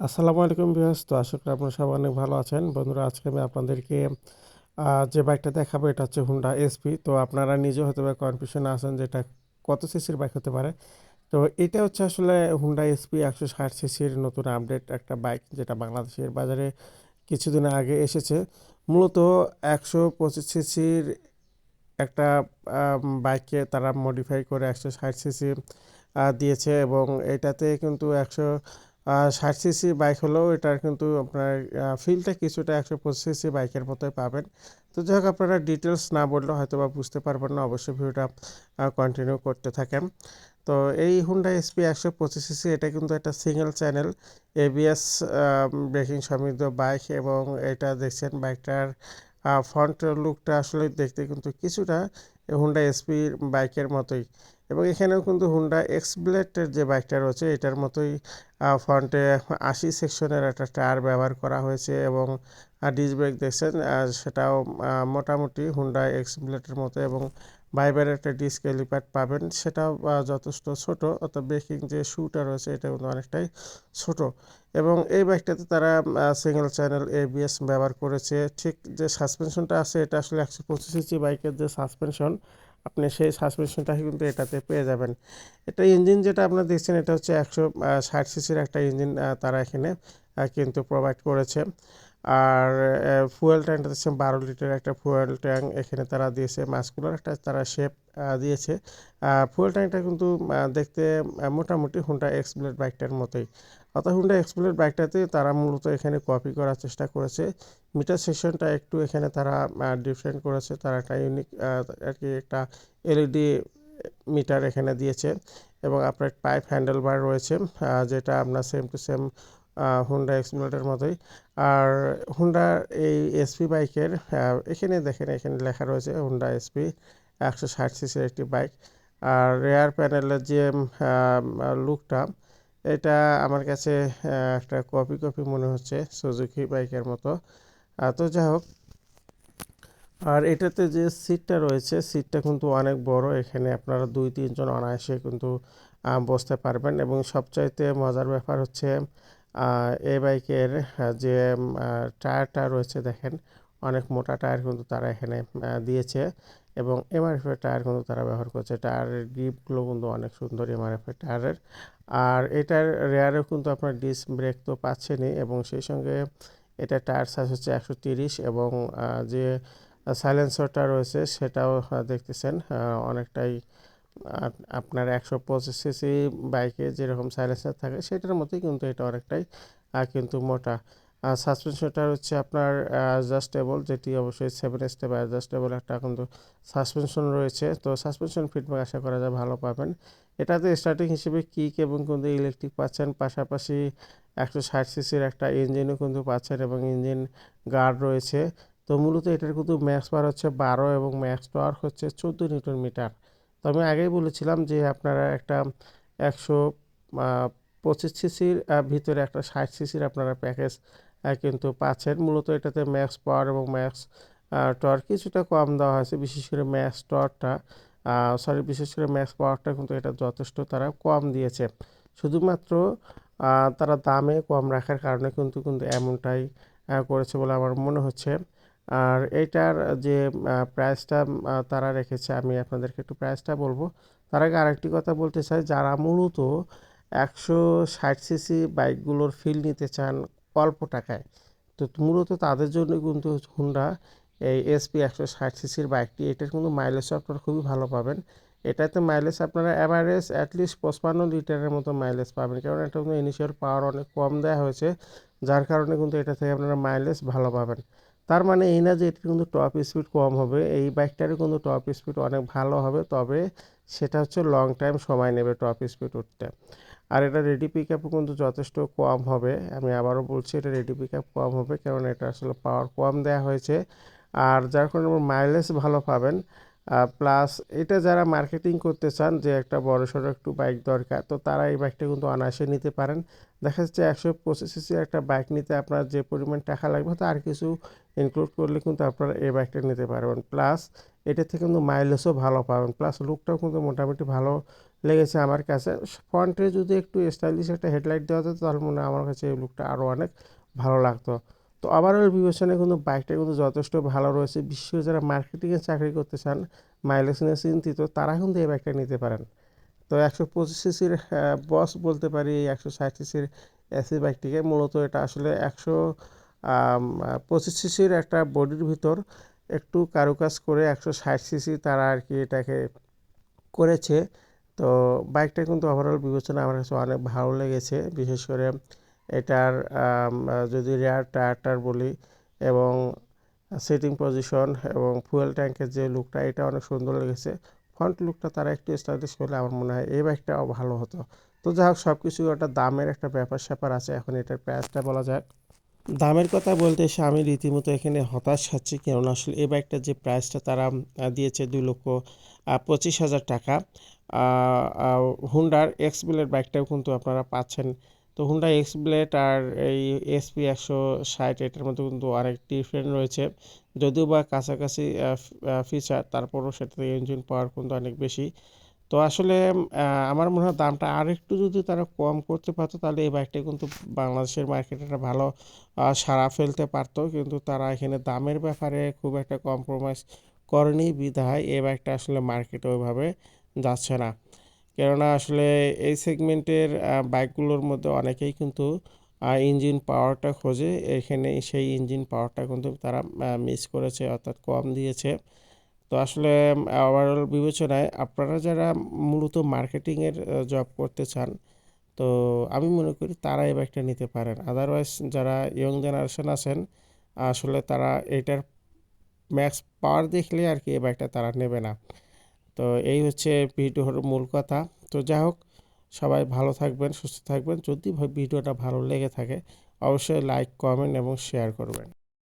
আসসালামু আলাইকুম ভিউয়ার্স। তো আশা করি আপনারা সবাই অনেক ভালো আছেন। বন্ধুরা, আজকে আমি আপনাদেরকে যে বাইকটা দেখাবো এটা হচ্ছে হুন্ডা এসপি। তো আপনারা নিজেও হয়তোবা কনফিউশনে আছেন যে এটা কত সিসির বাইক হতে পারে। তো এটা হচ্ছে আসলে হুন্ডা এসপি 160 সিসির নতুন আপডেট একটা বাইক, যেটা বাংলাদেশের বাজারে কিছুদিন আগে এসেছে। মূলত 125 সিসির একটা বাইককে তারা মডিফাই করে 160 সিসি দিয়েছে, এবং এটাতে কিন্তু 160 সিসি বাইক হলেও এটার কিন্তু আপনার ফিলটা কিছুটা 125 সিসি বাইকের মতোই পাবেন। তো যাই হোক, আপনারা ডিটেলস না বললে হয়তো বা বুঝতে পারবেন না, অবশ্যই ভিডিওটা কন্টিনিউ করতে থাকেন। তো এই হুন্ডা এসপি 125 সিসি এটা কিন্তু একটা সিঙ্গেল চ্যানেল এবিএস ব্রেকিং সমৃদ্ধ বাইক, এবং এটা দেখছেন বাইকটার ফ্রন্ট লুকটা আসলে দেখতে কিন্তু কিছুটা হুন্ডা এসপি বাইকের মতোই, এবং এখানেও কিন্তু হুন্ডা এক্স ব্লেডের যে বাইকটা রয়েছে এটার মতোই ফ্রন্টে 80 সেকশনের একটা টায়ার ব্যবহার করা হয়েছে, এবং ডিস্ক ব্রেক দেখছেন সেটাও মোটামুটি হুন্ডা এক্স ব্লেডের মতো, এবং বাইবের একটা ডিস্ক এলিপ্যাড পাবেন, সেটাও যথেষ্ট ছোট, অর্থাৎ ব্রেকিং যে শুটা রয়েছে এটা কিন্তু অনেকটাই ছোট। এবং এই বাইকটাতে তারা সিঙ্গেল চ্যানেল এবিএস ব্যবহার করেছে। ঠিক যে সাসপেনশনটা আছে এটা আসলে 125 সিসি বাইকের যে সাসপেনশন, আপনি সেই সাসপেনশনটা কিন্তু এটাতে পেয়ে যাবেন। এটা ইঞ্জিন যেটা আপনারা দেখছেন এটা হচ্ছে 160 সিসির একটা ইঞ্জিন তারা এখানে কিন্তু প্রোভাইড করেছে। আর ফুয়েল ট্যাঙ্কটা দিচ্ছে 12 লিটার একটা ফুয়েল ট্যাঙ্ক এখানে তারা দিয়েছে, মাস্কুলার একটা তারা শেপ দিয়েছে। ফুয়েল ট্যাঙ্কটা কিন্তু দেখতে মোটামুটি হুন্ডা এক্স ব্লেড বাইকটার মতোই, অর্থাৎ হুন্ডা এক্স ব্লেড বাইকটাতে তারা মূলত এখানে কপি করার চেষ্টা করেছে। মিটার সেকশনটা একটু এখানে তারা ডিফারেন্ট করেছে, তারা একটা ইউনিক আর কি একটা এলইডি মিটার এখানে দিয়েছে, এবং আপনার পাইপ হ্যান্ডেল বার রয়েছে যেটা আপনার সেম টু সেম হুন্ডা এক্সপ্লোরের মতোই। আর হুন্ডা এই এসপি বাইকের এখানে দেখেন, এখানে লেখা রয়েছে হুন্ডা এসপি 160 সিসির একটি বাইক। আর রেয়ার প্যানেলের যে লুকটা, এটা আমার কাছে একটা কপি কপি মনে হচ্ছে সুজুকি বাইকের মতো। তো যাই হোক, আর এটাতে যে সিটটা রয়েছে সিটটা কিন্তু অনেক বড়, এখানে আপনারা 2-3 জন অনায়াসে কিন্তু বসতে পারবেন, এবং সবচাইতে মজার ব্যাপার হচ্ছে এই বাইকের যে টায়ারটা রয়েছে দেখেন, অনেক মোটা টায়ার কিন্তু তারা এখানে দিয়েছে, এবং এমআরএফের টায়ার কিন্তু তারা ব্যবহার করছে। টায়ারের গ্রিপগুলো কিন্তু অনেক সুন্দর এমআরএফের টায়ারের। আর এটার রেয়ারেও কিন্তু আপনার ডিস্ক ব্রেক তো পাচ্ছেনই, এবং সেই সঙ্গে এটা টায়ার সাইজ হচ্ছে 130, এবং যে সাইলেন্সারটা রয়েছে সেটাও দেখতেছেন অনেকটাই আপনার 125 সিসি বাইকে যেরকম সাইলেন্সার থাকে সেটার মতোই, কিন্তু এটা অনেকটাই কিন্তু মোটা। সাসপেনশনটা হচ্ছে আপনার অ্যাডজাস্টেবল, যেটি অবশ্যই 7 স্টেপ অ্যাডজাস্টেবল একটা কিন্তু সাসপেনশন রয়েছে। তো সাসপেনশন ফিডব্যাক আশা করা যায় ভালো পাবেন। এটাতে স্টার্টিং হিসেবে কিক এবং কিন্তু ইলেকট্রিক পাচ্ছেন, পাশাপাশি 160 সিসির একটা ইঞ্জিনও কিন্তু পাচ্ছেন, এবং ইঞ্জিন গার্ড রয়েছে। তো মূলত এটার কিন্তু ম্যাক্স পাওয়ার হচ্ছে 12, এবং ম্যাক্স টর্ক হচ্ছে 14 নিউটন মিটার। তো আমি আগেই বলেছিলাম যে আপনারা একটা 125 সিসির ভিতরে একটা 60 সিসির আপনারা প্যাকেজ কিন্তু পাচ্ছেন। মূলত এটাতে ম্যাক্স পাওয়ার এবং ম্যাক্স টর্ক কিছুটা কম দেওয়া হয়েছে, বিশেষ করে ম্যাক্স টর্কটা বিশেষ করে ম্যাক্স পাওয়ারটা কিন্তু এটা যথেষ্ট তারা কম দিয়েছে। শুধুমাত্র তারা দামে কম রাখার কারণে কিন্তু কিন্তু এমনটাই করেছে বলে আমার মনে হচ্ছে। আর এইটার যে প্রাইসটা তারা রেখেছে, আমি আপনাদেরকে একটু প্রাইসটা বলবো। তার আগে আরেকটি কথা বলতে চাই, যারা মূলত 160 সিসি বাইকগুলোর ফিল নিতে চান অল্প টাকায়, তো মূলত তাদের জন্য কিন্তু হুন্ডা এই এসপি 160 সিসির বাইকটি, এটার কিন্তু মাইলেজও আপনারা খুবই ভালো পাবেন। এটাতে মাইলেজ আপনারা অ্যাভারেজ অ্যাটলিস্ট 55 লিটারের মতো মাইলেজ পাবেন, কারণ এটা কিন্তু ইনিশিয়াল পাওয়ার অনেক কম দেওয়া হয়েছে, যার কারণে কিন্তু এটা থেকে আপনারা মাইলেজ ভালো পাবেন। তার মানে এই না যে এটার কিন্তু টপ স্পিড কম হবে, এই বাইকটারও কিন্তু টপ স্পিড অনেক ভালো হবে, তবে সেটা হচ্ছে লং টাইম সময় নেবে টপ স্পিড উঠতে। আর এটা রেডি পিক আপও কিন্তু যথেষ্ট কম হবে, আমি আবারও বলছি এটা রেডি পিক আপ কম হবে, কারণ এটা আসলে পাওয়ার কম দেওয়া হয়েছে, আর যার কারণে মাইলেজ ভালো পাবেন। প্লাস এটা যারা মার্কেটিং করতে চান যে একটা বড়সড় একটু বাইক দরকার, তো তারা এই বাইকটা কিন্তু অনায়াসে নিতে পারেন। দেখা যাচ্ছে 125 সিসি একটা বাইক নিতে আপনার যে পরিমাণ টাকা লাগবে তার কিছু ইনক্লুড করলে কিন্তু আপনারা এই বাইকটা নিতে পারবেন। প্লাস এটা থেকে কিন্তু মাইলেজও ভালো পাবেন, প্লাস লুকটাও কিন্তু মোটামুটি ভালো লেগেছে আমার কাছে। ফ্রন্টে যদি একটু স্টাইলিশ একটা হেডলাইট দেওয়া যেত তাহলে মনে হয় আমার কাছে এই লুকটা আরও অনেক ভালো লাগতো। তো ওভারঅল বিবেচনায় কিন্তু বাইকটা কিন্তু যথেষ্ট ভালো রয়েছে। বিশেষ করে যারা মার্কেটিংয়ে চাকরি করতে চান, মাইলেজ নিয়ে চিন্তিত, তারা কিন্তু এই বাইকটা নিতে পারেন। তো 125 সিসির বস বলতে পারি এই 160 সিসির এসি বাইকটিকে। মূলত এটা আসলে 125 সিসির একটা বডির ভিতর একটু কারুকাজ করে 160 সিসি তারা আর কি এটাকে করেছে। তো বাইকটা কিন্তু ওভারঅল বিবেচনা আমার কাছে অনেক ভালো লেগেছে। বিশেষ করে এটার যদি রেয়ার টায়ারটার বলি এবং সিটিং পজিশন এবং ফুয়েল ট্যাঙ্কের যে লুকটা, এটা অনেক সুন্দর লেগেছে। ফ্রন্ট লুকটা তারা একটু স্টাইলিশ করলে আমার মনে হয় এই বাইকটাও ভালো হতো। তো যাই হোক, সব কিছু একটা দামের একটা ব্যাপার স্যাপার আছে। এখন এটার প্রাইসটা বলা যাক। দামের কথা বলতে এসে আমি রীতিমতো এখানে হতাশ হচ্ছি, কেননা আসলে এই বাইকটার যে প্রাইসটা তারা দিয়েছে 2,25,000 টাকা। হুন্ডার এক্স ব্লেড বাইকটাও কিন্তু আপনারা পাচ্ছেন। তো হুন্ডা এক্স ব্লেড আর এই এসপি 160 এটার মধ্যে কিন্তু অনেক ডিফারেন্ট রয়েছে। যদিও বা কাছাকাছি ফিচার, তারপরও সেটাতে ইঞ্জিন পাওয়ার কিন্তু অনেক বেশি। তো আসলে আমার মনে হয় দামটা আরেকটু যদি তারা কম করতে পারতো তাহলে এই বাইকটা কিন্তু বাংলাদেশের মার্কেটে একটা ভালো সাড়া ফেলতে পারতো। কিন্তু তারা এখানে দামের ব্যাপারে খুব একটা কম্প্রোমাইজ করেনি বিধায় এই বাইকটা আসলে মার্কেটে ওইভাবে যাচ্ছে না। কেননা আসলে এই সেগমেন্টের বাইকগুলোর মধ্যে অনেকেই কিন্তু ইঞ্জিন পাওয়ারটা খোঁজে। এখানে সেই ইঞ্জিন পাওয়ারটা কিন্তু তারা মিস করেছে, অর্থাৎ কম দিয়েছে। তো আসলে ওভারঅল বিবেচনায় আপনারা যারা মূলত মার্কেটিংয়ের জব করতে চান, তো আমি মনে করি তারা এই বাইকটা নিতে পারেন। আদারওয়াইজ যারা ইয়ং জেনারেশন আছেন, আসলে তারা এটার ম্যাক্স পাওয়ার দেখলে আর কি এই বাইকটা তারা নেবে না। তো এই হচ্ছে ভিডিওর মূল কথা। তো যাই হোক, সবাই ভালো থাকবেন, সুস্থ থাকবেন। যদি ভিডিওটা ভালো লেগে থাকে অবশ্যই লাইক, কমেন্ট এবং শেয়ার করবেন।